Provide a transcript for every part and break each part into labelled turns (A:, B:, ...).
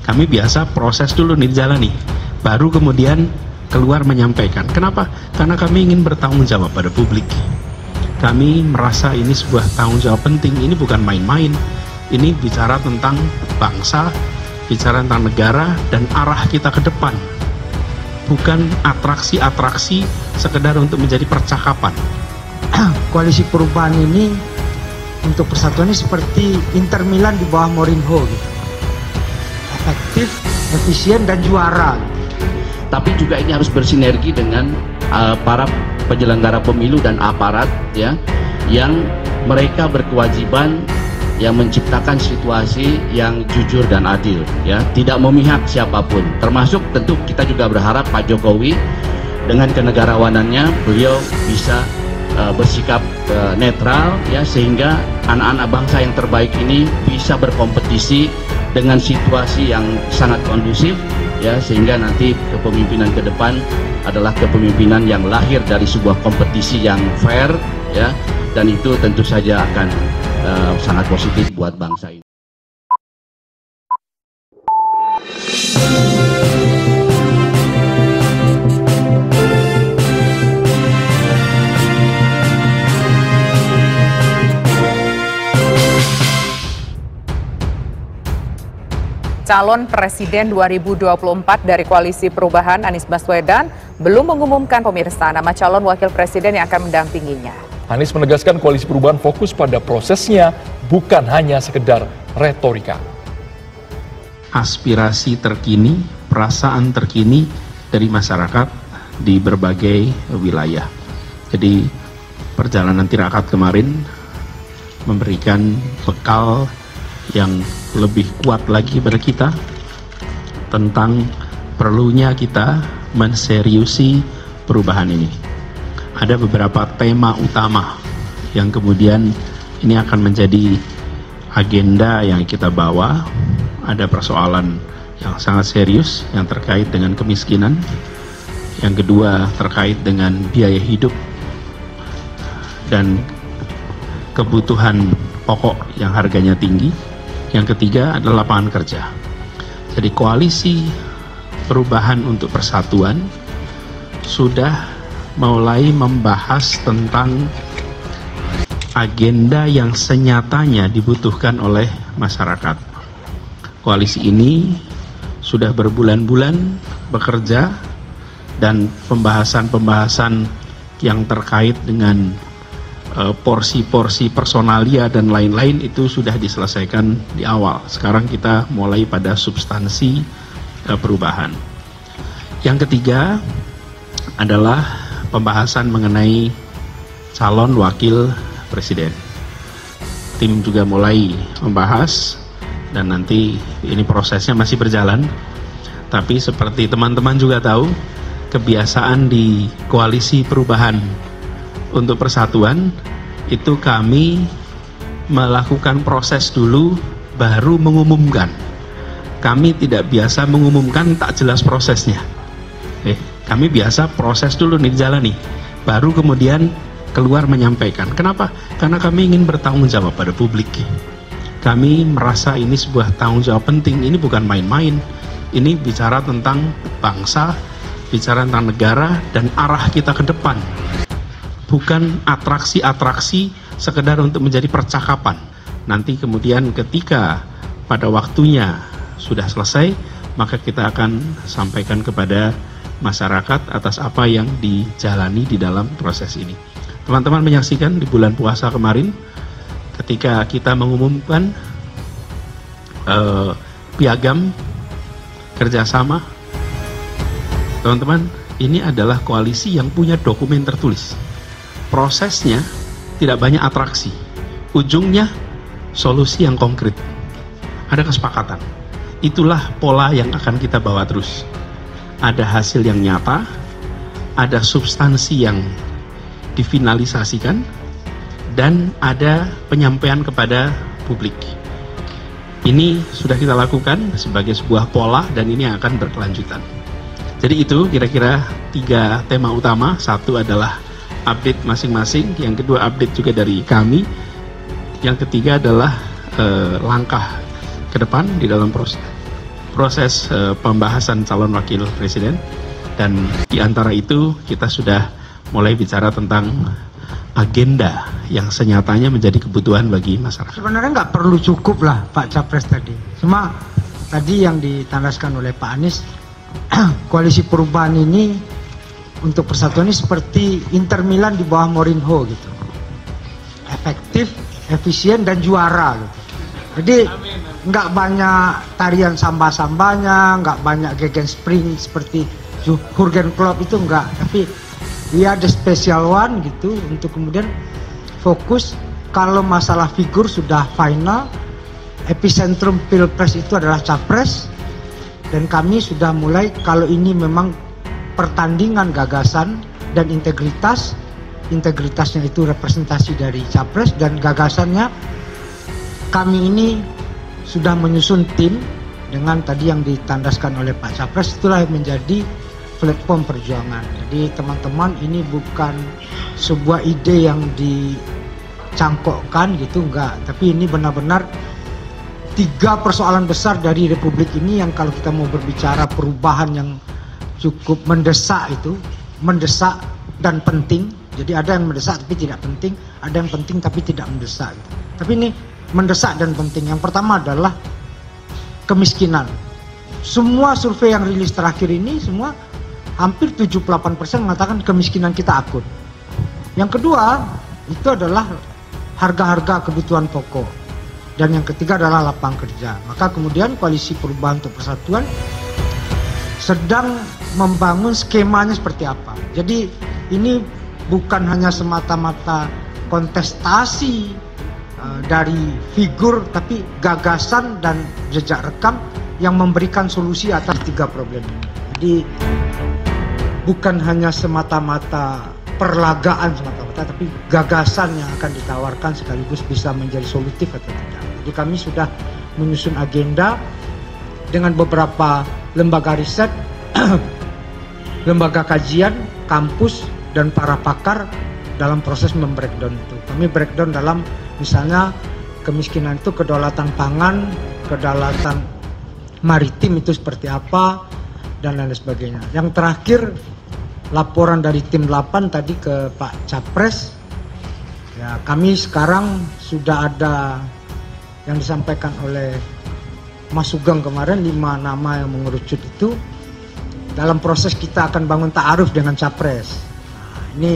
A: Kami biasa proses dulu nih dijalani, baru kemudian keluar menyampaikan. Kenapa? Karena kami ingin bertanggung jawab pada publik. Kami merasa ini sebuah tanggung jawab penting. Ini bukan main-main. Ini bicara tentang bangsa, bicara tentang negara dan arah kita ke depan. Bukan atraksi-atraksi sekedar untuk menjadi percakapan.
B: Koalisi perubahan ini untuk persatuan ini seperti Inter Milan di bawah Mourinho gitu. Efektif, efisien dan juara.
C: Tapi juga ini harus bersinergi dengan para penyelenggara pemilu dan aparat ya, yang mereka berkewajiban yang menciptakan situasi yang jujur dan adil ya, tidak memihak siapapun, termasuk tentu kita juga berharap Pak Jokowi dengan kenegarawanannya beliau bisa bersikap netral ya, sehingga anak-anak bangsa yang terbaik ini bisa berkompetisi dengan situasi yang sangat kondusif ya, sehingga nanti kepemimpinan ke depan adalah kepemimpinan yang lahir dari sebuah kompetisi yang fair ya, dan itu tentu saja akan sangat positif buat bangsa ini.
D: Calon Presiden 2024 dari Koalisi Perubahan Anies Baswedan belum mengumumkan pemirsa nama calon wakil presiden yang akan mendampinginya.
E: Anies menegaskan Koalisi Perubahan fokus pada prosesnya, bukan hanya sekedar retorika.
A: Aspirasi terkini, perasaan terkini dari masyarakat di berbagai wilayah. Jadi perjalanan tirakat kemarin memberikan bekal yang lebih kuat lagi pada kita tentang perlunya kita menseriusi perubahan ini. Ada beberapa tema utama yang kemudian ini akan menjadi agenda yang kita bawa. Ada persoalan yang sangat serius yang terkait dengan kemiskinan. Yang kedua terkait dengan biaya hidup dan kebutuhan pokok yang harganya tinggi. Yang ketiga adalah lapangan kerja. Jadi Koalisi Perubahan untuk Persatuan sudah mulai membahas tentang agenda yang senyatanya dibutuhkan oleh masyarakat. Koalisi ini sudah berbulan-bulan bekerja dan pembahasan-pembahasan yang terkait dengan porsi-porsi personalia dan lain-lain itu sudah diselesaikan di awal. Sekarang kita mulai pada substansi perubahan. Yang ketiga adalah pembahasan mengenai calon wakil presiden. Tim juga mulai membahas dan nanti ini prosesnya masih berjalan. Tapi seperti teman-teman juga tahu, kebiasaan di Koalisi Perubahan untuk Persatuan itu kami melakukan proses dulu baru mengumumkan. Kami tidak biasa mengumumkan tak jelas prosesnya. Kami biasa proses dulu nih dijalani, baru kemudian keluar menyampaikan. Kenapa? Karena kami ingin bertanggung jawab pada publik. Kami merasa ini sebuah tanggung jawab penting. Ini bukan main-main. Ini bicara tentang bangsa, bicara tentang negara dan arah kita ke depan. Bukan atraksi-atraksi sekedar untuk menjadi percakapan. Nanti kemudian ketika pada waktunya sudah selesai, maka kita akan sampaikan kepada masyarakat atas apa yang dijalani di dalam proses ini. Teman-teman menyaksikan di bulan puasa kemarin, ketika kita mengumumkan piagam kerjasama, teman-teman, ini adalah koalisi yang punya dokumen tertulis. Prosesnya tidak banyak atraksi, ujungnya solusi yang konkret, ada kesepakatan. Itulah pola yang akan kita bawa terus. Ada hasil yang nyata, ada substansi yang difinalisasikan, dan ada penyampaian kepada publik. Ini sudah kita lakukan sebagai sebuah pola dan ini akan berkelanjutan. Jadi itu kira-kira 3 tema utama. Satu adalah update masing-masing, yang kedua update juga dari kami, yang ketiga adalah langkah ke depan di dalam proses proses pembahasan calon wakil presiden, dan di antara itu kita sudah mulai bicara tentang agenda yang senyatanya menjadi kebutuhan bagi masyarakat.
B: Sebenarnya nggak perlu cukup lah Pak Capres tadi. Cuma tadi yang ditandaskan oleh Pak Anies, koalisi perubahan ini untuk persatuan ini seperti Inter Milan di bawah Mourinho gitu. Efektif, efisien, dan juara gitu. Jadi nggak banyak tarian samba-sambanya, nggak banyak gegen sprint seperti Jurgen Klopp itu enggak, tapi dia ada special one gitu untuk kemudian fokus. Kalau masalah figur sudah final, epicentrum pilpres itu adalah capres, dan kami sudah mulai, kalau ini memang pertandingan gagasan dan integritasnya itu representasi dari capres, dan gagasannya kami ini sudah menyusun tim dengan tadi yang ditandaskan oleh Pak Capres, itulah yang menjadi platform perjuangan. Jadi teman-teman, ini bukan sebuah ide yang dicangkokkan gitu, enggak, tapi ini benar-benar 3 persoalan besar dari Republik ini yang kalau kita mau berbicara perubahan yang cukup mendesak itu, mendesak dan penting. Jadi ada yang mendesak tapi tidak penting, ada yang penting tapi tidak mendesak gitu. Tapi ini mendesak dan penting. Yang pertama adalah kemiskinan. Semua survei yang rilis terakhir ini semua hampir 78% mengatakan kemiskinan kita akut. Yang kedua itu adalah harga-harga kebutuhan pokok, dan yang ketiga adalah lapangan kerja. Maka kemudian Koalisi Perubahan untuk Persatuan sedang membangun skemanya seperti apa. Jadi ini bukan hanya semata-mata kontestasi dari figur, tapi gagasan dan jejak rekam yang memberikan solusi atas 3 problem ini. Jadi bukan hanya semata-mata perlagaan semata-mata, tapi gagasan yang akan ditawarkan sekaligus bisa menjadi solutif atau tidak. Jadi kami sudah menyusun agenda dengan beberapa lembaga riset, lembaga kajian, kampus, dan para pakar dalam proses membreakdown itu. Kami breakdown dalam misalnya kemiskinan itu kedaulatan pangan, kedaulatan maritim itu seperti apa, dan lain sebagainya. Yang terakhir, laporan dari tim 8 tadi ke Pak Capres. Ya, kami sekarang sudah ada yang disampaikan oleh Mas Sugeng kemarin, 5 nama yang mengerucut itu. Dalam proses kita akan bangun ta'aruf dengan Capres. Nah, ini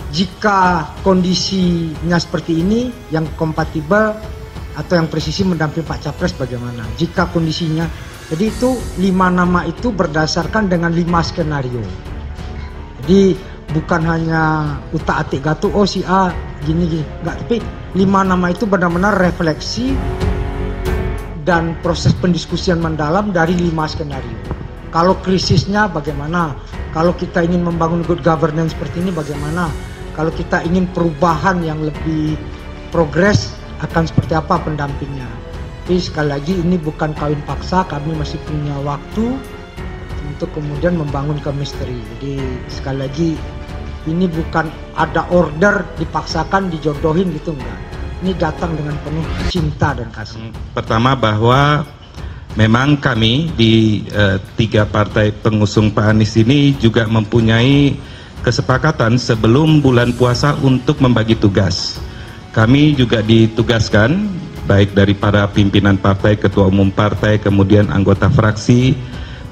B: jika kondisinya seperti ini, yang kompatibel atau yang presisi mendampingi Pak Capres bagaimana? Jika kondisinya, jadi itu 5 nama itu berdasarkan dengan 5 skenario. Jadi bukan hanya utak-atik gatuk, oh si A gini-gini, enggak, tapi 5 nama itu benar-benar refleksi dan proses pendiskusian mendalam dari 5 skenario. Kalau krisisnya bagaimana? Kalau kita ingin membangun good governance seperti ini bagaimana? Kalau kita ingin perubahan yang lebih progres, akan seperti apa pendampingnya? Tapi sekali lagi ini bukan kawin paksa, kami masih punya waktu untuk kemudian membangun chemistry. Jadi sekali lagi ini bukan ada order dipaksakan dijodohin gitu, enggak. Ini datang dengan penuh cinta dan kasih.
F: Pertama bahwa memang kami di 3 partai pengusung Pak Anies ini juga mempunyai kesepakatan sebelum bulan puasa untuk membagi tugas. Kami juga ditugaskan baik dari para pimpinan partai, ketua umum partai, kemudian anggota fraksi,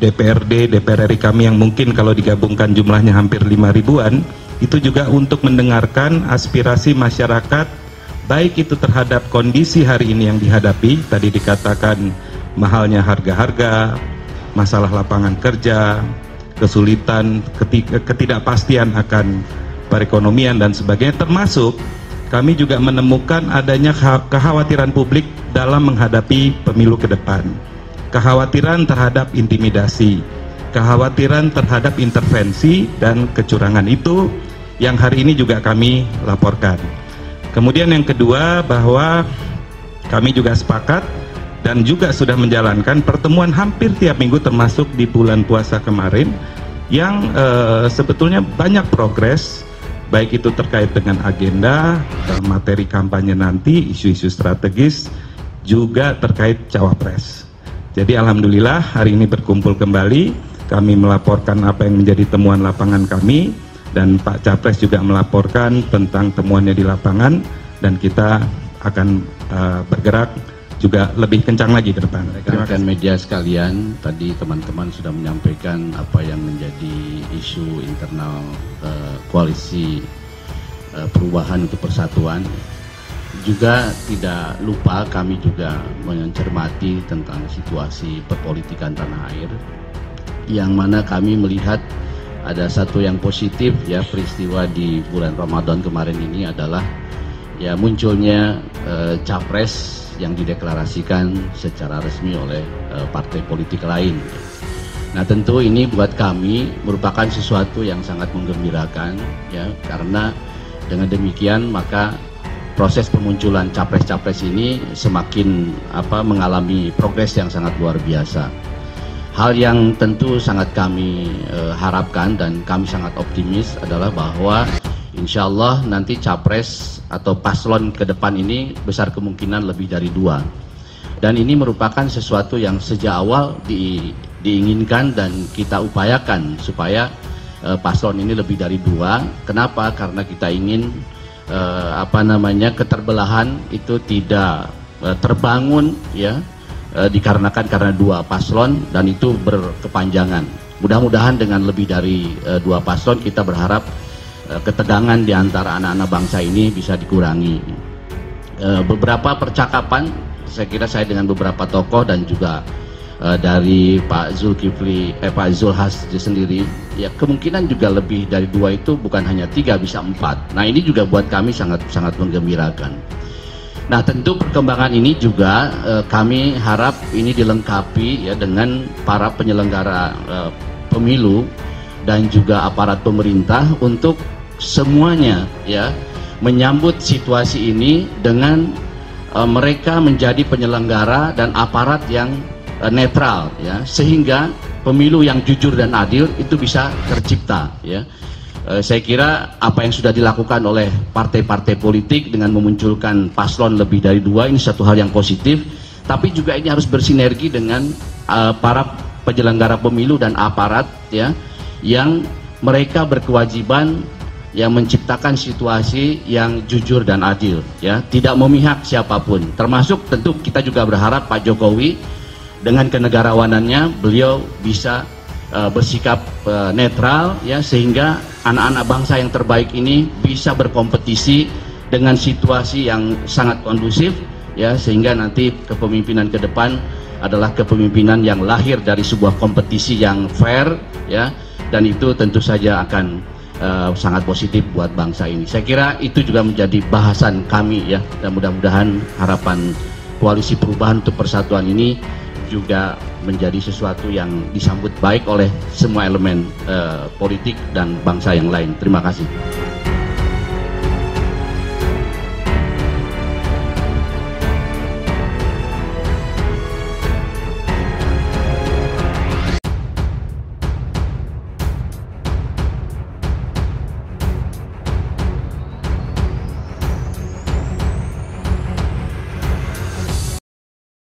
F: DPRD, DPR RI kami yang mungkin kalau digabungkan jumlahnya hampir 5 ribuan, itu juga untuk mendengarkan aspirasi masyarakat, baik itu terhadap kondisi hari ini yang dihadapi, tadi dikatakan mahalnya harga-harga, masalah lapangan kerja, kesulitan, ketidakpastian akan perekonomian dan sebagainya, termasuk kami juga menemukan adanya kekhawatiran publik dalam menghadapi pemilu ke depan. Kekhawatiran terhadap intimidasi, kekhawatiran terhadap intervensi dan kecurangan itu yang hari ini juga kami laporkan. Kemudian yang kedua, bahwa kami juga sepakat dan juga sudah menjalankan pertemuan hampir tiap minggu termasuk di bulan puasa kemarin yang sebetulnya banyak progres, baik itu terkait dengan agenda, materi kampanye nanti, isu-isu strategis, juga terkait cawapres. Jadi alhamdulillah hari ini berkumpul kembali, kami melaporkan apa yang menjadi temuan lapangan kami, dan Pak Capres juga melaporkan tentang temuannya di lapangan, dan kita akan bergerak juga lebih kencang lagi ke depan.
C: Rekan-rekan media sekalian, tadi teman-teman sudah menyampaikan apa yang menjadi isu internal koalisi perubahan untuk persatuan. Juga tidak lupa kami juga mencermati tentang situasi perpolitikan tanah air, yang mana kami melihat ada satu yang positif ya, peristiwa di bulan Ramadan kemarin ini adalah ya munculnya capres yang dideklarasikan secara resmi oleh partai politik lain. Nah tentu ini buat kami merupakan sesuatu yang sangat menggembirakan ya, karena dengan demikian maka proses pemunculan capres-capres ini semakin mengalami progres yang sangat luar biasa. Hal yang tentu sangat kami harapkan dan kami sangat optimis adalah bahwa insya Allah nanti capres atau paslon ke depan ini besar kemungkinan lebih dari 2. Dan ini merupakan sesuatu yang sejak awal diinginkan dan kita upayakan supaya paslon ini lebih dari 2. Kenapa? Karena kita ingin keterbelahan itu tidak terbangun ya, dikarenakan karena 2 paslon dan itu berkepanjangan. Mudah-mudahan dengan lebih dari 2 paslon kita berharap ketegangan di antara anak-anak bangsa ini bisa dikurangi. Beberapa percakapan saya kira saya dengan beberapa tokoh dan juga dari Pak Zulhas sendiri ya, kemungkinan juga lebih dari 2 itu bukan hanya 3, bisa 4. Nah ini juga buat kami sangat menggembirakan. Nah tentu perkembangan ini juga kami harap ini dilengkapi ya dengan para penyelenggara pemilu dan juga aparat pemerintah untuk semuanya ya menyambut situasi ini dengan mereka menjadi penyelenggara dan aparat yang netral ya, sehingga pemilu yang jujur dan adil itu bisa tercipta ya. Saya kira apa yang sudah dilakukan oleh partai-partai politik dengan memunculkan paslon lebih dari 2 ini satu hal yang positif, tapi juga ini harus bersinergi dengan para penyelenggara pemilu dan aparat ya, yang mereka berkewajiban yang menciptakan situasi yang jujur dan adil ya, tidak memihak siapapun, termasuk tentu kita juga berharap Pak Jokowi dengan kenegarawanannya beliau bisa bersikap netral ya, sehingga anak-anak bangsa yang terbaik ini bisa berkompetisi dengan situasi yang sangat kondusif ya, sehingga nanti kepemimpinan ke depan adalah kepemimpinan yang lahir dari sebuah kompetisi yang fair ya, dan itu tentu saja akan sangat positif buat bangsa ini. Saya kira itu juga menjadi bahasan kami ya, dan mudah-mudahan harapan koalisi perubahan untuk persatuan ini juga menjadi sesuatu yang disambut baik oleh semua elemen politik dan bangsa yang lain. Terima kasih.